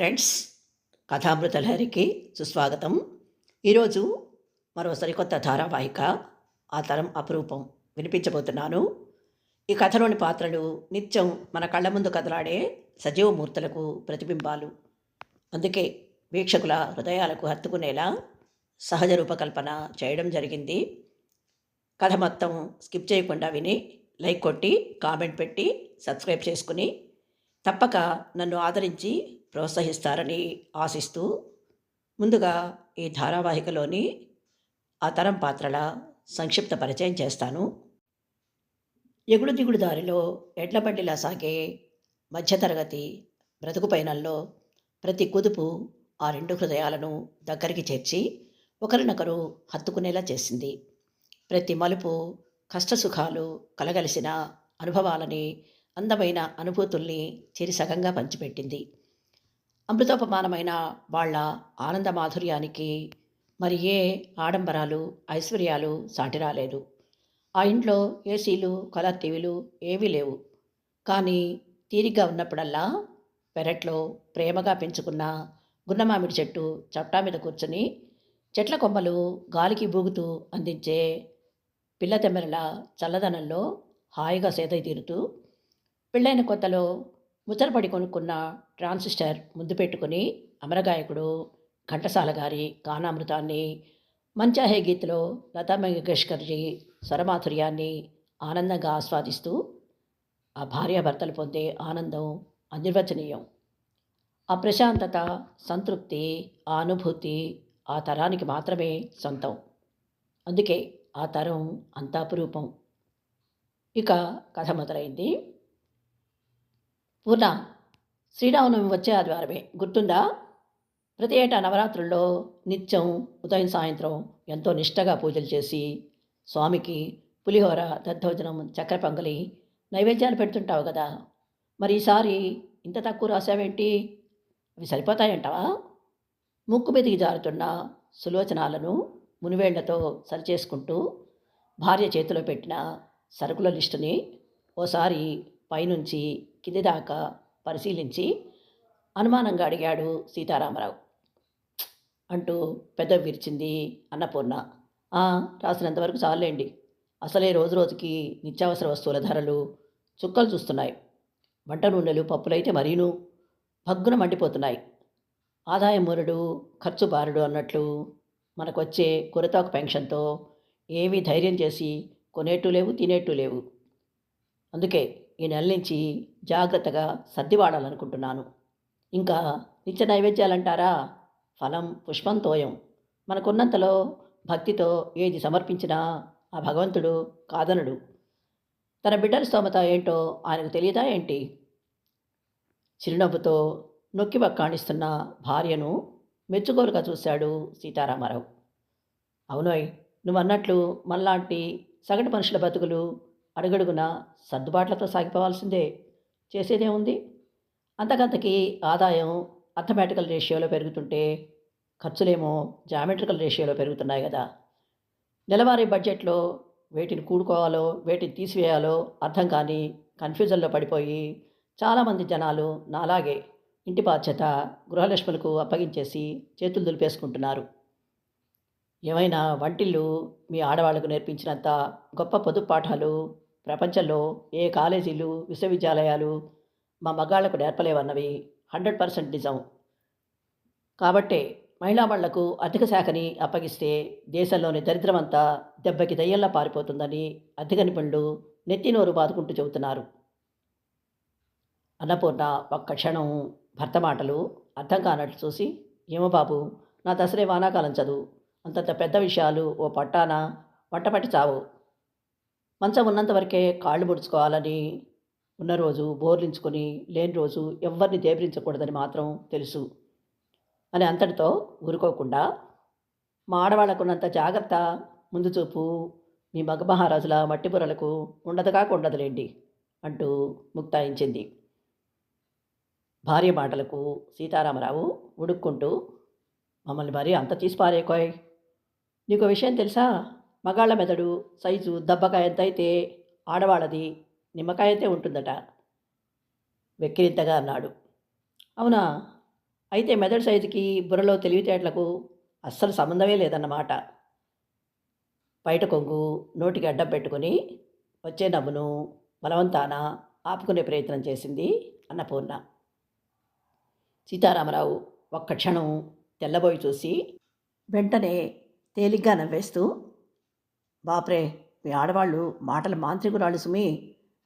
Friends, కథామృతలహరికి సుస్వాగతం. ఈరోజు మరో సరికొత్త ధారావాహిక ఆ తరం అపురూపం వినిపించబోతున్నాను. ఈ కథలోని పాత్రలు నిత్యం మన కళ్ళ ముందు కదలాడే సజీవ మూర్తులకు ప్రతిబింబాలు. అందుకే వీక్షకుల హృదయాలకు హత్తుకునేలా సహజ రూపకల్పన చేయడం జరిగింది. కథ మొత్తం స్కిప్ చేయకుండా విని లైక్ కొట్టి కామెంట్ పెట్టి సబ్స్క్రైబ్ చేసుకుని తప్పక నన్ను ఆదరించి ప్రోత్సహిస్తారని ఆశిస్తూ ముందుగా ఈ ధారావాహికలోని ఆ తరం పాత్రల సంక్షిప్త పరిచయం చేస్తాను. ఎగుడు దిగుడు దారిలో ఎడ్లబండిలా సాగే మధ్యతరగతి బ్రతుకు పయనంలో ప్రతి కుదుపు ఆ రెండు హృదయాలను దగ్గరికి చేర్చి ఒకరినొకరు హత్తుకునేలా చేసింది. ప్రతి మలుపు కష్టసుఖాలు కలగలిసిన అనుభవాలని, అందమైన అనుభూతుల్ని చెరిసగంగా పంచిపెట్టింది. అమృతోపమానమైన వాళ్ళ ఆనంద మాధుర్యానికి మరి ఏ ఆడంబరాలు, ఐశ్వర్యాలు సాటి రాలేదు. ఆ ఇంట్లో ఏసీలు, కలర్ టీవీలు ఏవీ లేవు. కానీ తీరిగ్గా ఉన్నప్పుడల్లా పెరట్లో ప్రేమగా పెంచుకున్న గున్నమామిడి చెట్టు చప్టా మీద కూర్చుని చెట్ల కొమ్మలు గాలికి బూగుతూ అందించే పిల్లతెమ్మెరల చల్లదనంలో హాయిగా సేద తీరుతూ, పెళ్ళైన కొత్తలో ముచ్చటపడి కొనుక్కున్న ట్రాన్సిస్టర్ ముందు పెట్టుకుని అమరగాయకుడు ఘంటసాల గారి గానామృతాన్ని, మంచాహే గీత్లో లతా మంగేష్కర్జీ స్వరమాధుర్యాన్ని ఆనందంగా ఆస్వాదిస్తూ ఆ భార్యాభర్తలు పొందే ఆనందం అనిర్వచనీయం. ఆ ప్రశాంతత, సంతృప్తి, ఆ అనుభూతి ఆ తరానికి మాత్రమే సొంతం. అందుకే ఆ తరం అంత అపురూపం. ఇక కథ మొదలైంది. పూర్ణ, శ్రీరామనవమి వచ్చే ఆదివారమే గుర్తుందా? ప్రతి ఏటా నవరాత్రుల్లో నిత్యం ఉదయం సాయంత్రం ఎంతో నిష్టగా పూజలు చేసి స్వామికి పులిహోర, దద్దోజనం, చక్కెర పొంగలి నైవేద్యాలు పెడుతుంటావు కదా. మరి ఈసారి ఇంత తక్కువ రాసావేంటి? అవి సరిపోతాయంటావా? ముక్కు మీదికి జారుతున్న సులోచనాలను మునివేళ్లతో సరిచేసుకుంటూ భార్య చేతిలో పెట్టిన సరుకుల లిస్టుని ఓసారి పైనుంచి కింది దాకా పరిశీలించి అనుమానంగా అడిగాడు సీతారామరావు. అంటూ పెద్ద విరిచింది అన్నపూర్ణ. రాసినంతవరకు చాలండి. అసలే రోజు రోజుకి నిత్యావసర వస్తువుల ధరలు చుక్కలు చూస్తున్నాయి. వంట నూనెలు, పప్పులైతే మరీను భగ్గున మండిపోతున్నాయి. ఆదాయం మూరుడు, ఖర్చు బారుడు అన్నట్లు మనకొచ్చే కొరతాకు పెన్షన్తో ఏమీ ధైర్యం చేసి కొనేట్టు లేవు, తినేట్టు లేవు. అందుకే ఈ నెల నుంచి జాగ్రత్తగా సర్ది వాడాలనుకుంటున్నాను. ఇంకా నిత్య నైవేద్యాలంటారా? ఫలం పుష్పం తోయం. మనకున్నంతలో భక్తితో ఏది సమర్పించినా ఆ భగవంతుడు కాదనడు. తన బిడ్డల స్తోమత ఏంటో ఆయనకు తెలియదా ఏంటి? చిరునవ్వుతో నొక్కి వక్కాణిస్తున్న భార్యను మెచ్చుకోలుగా చూశాడు సీతారామారావు. అవునోయ్, నువ్వన్నట్లు మనలాంటి సగటు మనుషుల బతుకులు అడుగడుగున సర్దుబాట్లతో సాగిపోవాల్సిందే. చేసేదేముంది? అంతకంతకి ఆదాయం అర్థమెటికల్ రేషియోలో పెరుగుతుంటే ఖర్చులేమో జామెట్రికల్ రేషియోలో పెరుగుతున్నాయి కదా. నెలవారీ బడ్జెట్లో వేటిని కూడుకోవాలో, వేటిని తీసివేయాలో అర్థం కాని కన్ఫ్యూజన్లో పడిపోయి చాలామంది జనాలు నాలాగే ఇంటి బాధ్యత గృహలక్ష్ములకు అప్పగించేసి చేతులు దులిపేసుకుంటున్నారు. ఏమైనా వంటిల్లు మీ ఆడవాళ్లకు నేర్పించినంత గొప్ప పొదుపు పాఠాలు ప్రపంచంలో ఏ కాలేజీలు, విశ్వవిద్యాలయాలు మా మగాళ్లకు నేర్పలేవన్నవి 100% నిజం. కాబట్టే మహిళా వాళ్లకు ఆర్థిక శాఖని అప్పగిస్తే దేశంలోని దరిద్రమంతా దెబ్బకి దయ్యంలా పారిపోతుందని ఆర్థిక నిపుణులు నెత్తినోరు బాదుకుంటూ చెబుతున్నారు. అన్నపూర్ణ ఒక్క క్షణం భర్త మాటలు అర్థం కానట్లు చూసి, ఏమో బాబు, నా దసరే వానాకాలం చదువు, అంతంత పెద్ద విషయాలు ఓ పట్టాన వంటపట్టి చావు. మంచం ఉన్నంతవరకే కాళ్ళు ముడుచుకోవాలని, ఉన్న రోజు బోర్లించుకొని లేని రోజు ఎవ్వరిని దేబరించకూడదని మాత్రం తెలుసు అని అంతటితో ఊరుకోకుండా, మా ఆడవాళ్లకున్నంత జాగ్రత్త, ముందు చూపు మీ మగ మహారాజుల మట్టి బుర్రలకు ఉండదుగాక ఉండదులేండి అంటూ ముక్తాయించింది. భార్య మాటలకు సీతారామరావు ఉడుక్కుంటూ, మమ్మల్ని మరీ అంత తీసి పారేకోయ్. నీకు విషయం తెలుసా? మగాళ్ల మెదడు సైజు దబ్బకాయ ఎంతైతే ఆడవాళ్ళది నిమ్మకాయ అయితే ఉంటుందట. వెక్కిరింతగా అన్నాడు. అవునా? అయితే మెదడు సైజుకి, బుర్రలో తెలివితేటలకు అస్సలు సంబంధమే లేదన్నమాట. బయట కొంగు నోటికి అడ్డం పెట్టుకొని వచ్చే నవ్వును బలవంతాన ఆపుకునే ప్రయత్నం చేసింది అన్నపూర్ణ. సీతారామరావు ఒక్క క్షణం తెల్లబోయి చూసి వెంటనే తేలిగ్గా నవ్వేస్తూ, బాప్రే, మీ ఆడవాళ్ళు మాటల మాంత్రికురాళ్ళు సుమి.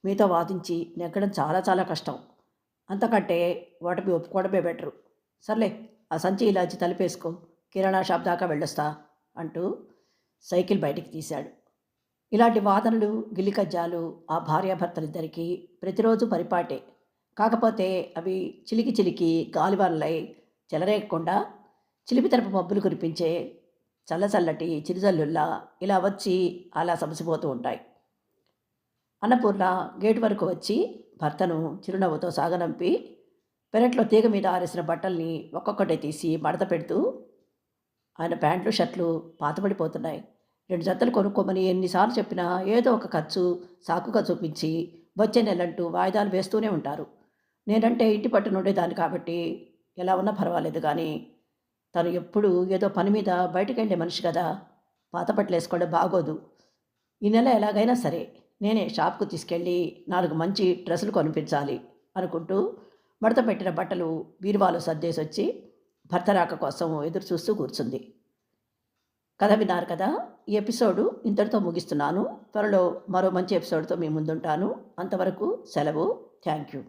మీతో వాదించి నెగ్గడం చాలా చాలా కష్టం. అంతకంటే ఓటమి ఒప్పుకోవడమే బెటరు. సర్లే, ఆ సంచి ఇలాచి తలుపేసుకో, కిరాణా షాప్ దాకా వెళ్ళొస్తా అంటూ సైకిల్ బయటికి తీశాడు. ఇలాంటి వాదనలు, గిల్లికజ్జాలు ఆ భార్యాభర్తలిద్దరికీ ప్రతిరోజు పరిపాటే. కాకపోతే అవి చిలికి చిలికి గాలివానలై చెలరేగకుండా చిలిపితరపు మబ్బులు కురిపించే చల్లచల్లటి చిరుజల్లుల్లా ఇలా వచ్చి అలా సమసిపోతూ ఉంటాయి. అన్నపూర్ణ గేటు వరకు వచ్చి భర్తను చిరునవ్వుతో సాగనంపి పెరట్లో తీగ మీద ఆరేసిన బట్టల్ని ఒక్కొక్కటే తీసి మడత పెడుతూ, ఆయన ప్యాంట్లు షర్ట్లు పాతబడిపోతున్నాయి, 2 జతలు కొనుక్కోమని ఎన్నిసార్లు చెప్పినా ఏదో ఒక ఖర్చు సాకుగా చూపించి వచ్చే నెలంటూ వాయిదాలు వేస్తూనే ఉంటారు. నేనంటే ఇంటి పట్టున ఉండేదాన్ని కాబట్టి ఎలా ఉన్నా పర్వాలేదు, కానీ తను ఎప్పుడు ఏదో పని మీద బయటికెళ్ళే మనిషి కదా, పాత బట్టలు వేసుకోవడం బాగోదు. ఈ నెల ఎలాగైనా సరే నేనే షాప్కు తీసుకెళ్ళి 4 మంచి డ్రెస్సులు కొనిపించాలి అనుకుంటూ మడత పెట్టిన బట్టలు బీరువాలో సర్దేసొచ్చి భర్త రాక కోసం ఎదురు చూస్తూ కూర్చుంది. కథ విన్నారు కదా. ఈ ఎపిసోడు ఇంతటితో ముగిస్తున్నాను. త్వరలో మరో మంచి ఎపిసోడ్తో మీ ముందుంటాను. అంతవరకు సెలవు. Thank you.